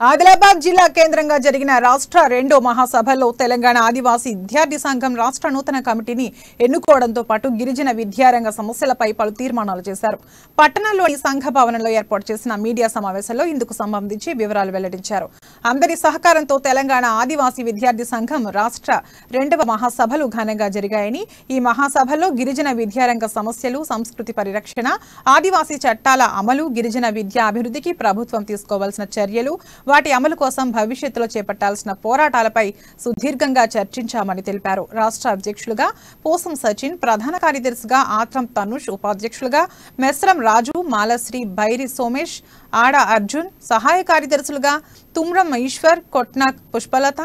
ఆదిలాబాద్ జిల్లా కేంద్రంగా జరిగిన రాష్ట్ర రెండో మహాసభలో తెలంగాణ ఆదివాసీ విద్యార్థి సంఘం రాష్ట్ర నూతన కమిటీని ఎన్నుకోవడంతో పాటు గిరిజన విద్యారంగ సమస్యలపై పలు తీర్మానాలు చేశారు. పట్టణంలోని సంఘ భవనంలో ఏర్పాటు చేసిన మీడియా సమావేశంలో ఇందుకు సంబంధించి వివరాలు వెల్లడించారు. అందరి సహకారంతో తెలంగాణ ఆదివాసీ విద్యార్థి సంఘం రాష్ట్ర రెండవ మహాసభలు ఘనంగా జరిగాయని, ఈ మహాసభలో గిరిజన విద్యారంగ సమస్యలు, సంస్కృతి పరిరక్షణ, ఆదివాసీ చట్టాల అమలు, గిరిజన విద్యా అభివృద్ధికి ప్రభుత్వం తీసుకోవాల్సిన చర్యలు, వాటి అమలు కోసం భవిష్యత్తులో చేపట్టాల్సిన పోరాటాలపై సుదీర్ఘంగా చర్చించామని తెలిపారు. రాష్ట్ర అధ్యక్షులుగా పోసం సచిన్, ప్రధాన కార్యదర్శిగా ఆత్రం తనుష్, ఉపాధ్యక్షులుగా మెస్రం రాజు, మాలశ్రీ, బైరి సోమేష్, ఆడ అర్జున్, సహాయ కార్యదర్శులుగా తుమ్రం ఈశ్వర్, కొట్న పుష్పలత,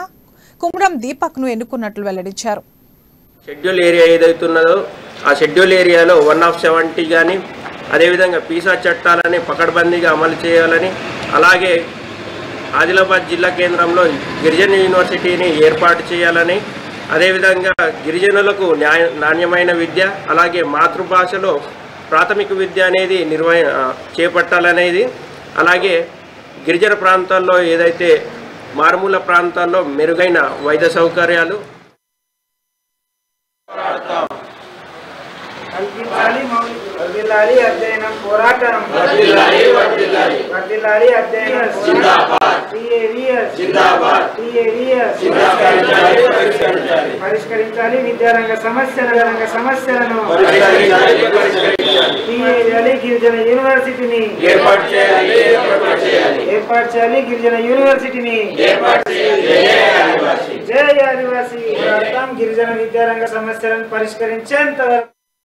కుమ్రం దీపక్ ను ఎన్నుకున్నట్లు వెల్లడించారు. షెడ్యూల్ ఏరియా ఏదైతున్నదో ఆ షెడ్యూల్ ఏరియాలో 1/70 కానీ, అదేవిధంగా పీసా చట్టాలని పకడ్బందీగా అమలు చేయాలని, అలాగే ఆదిలాబాద్ జిల్లా కేంద్రంలో గిరిజన యూనివర్సిటీని ఏర్పాటు చేయాలని, అదేవిధంగా గిరిజనులకు నాణ్యమైన విద్య, అలాగే మాతృభాషలో ప్రాథమిక విద్య అనేది చేపట్టాలనేది, అలాగే గిరిజన ప్రాంతాల్లో ఏదైతే మారుమూల ప్రాంతాల్లో మెరుగైన వైద్య సౌకర్యాలు వర్ధిల్లాలి అధ్యయనం పోరాటం వర్ధిల్లాలి అధ్యయనం పరిష్కరించాలి విద్యారంగ సమస్యలను గిరిజన యూనివర్సిటీని ఏర్పాటు చేయాలి గిరిజన యూనివర్సిటీని జై ఆదివాసీ గిరిజన విద్యారంగ సమస్యలను పరిష్కరించేంత వరకు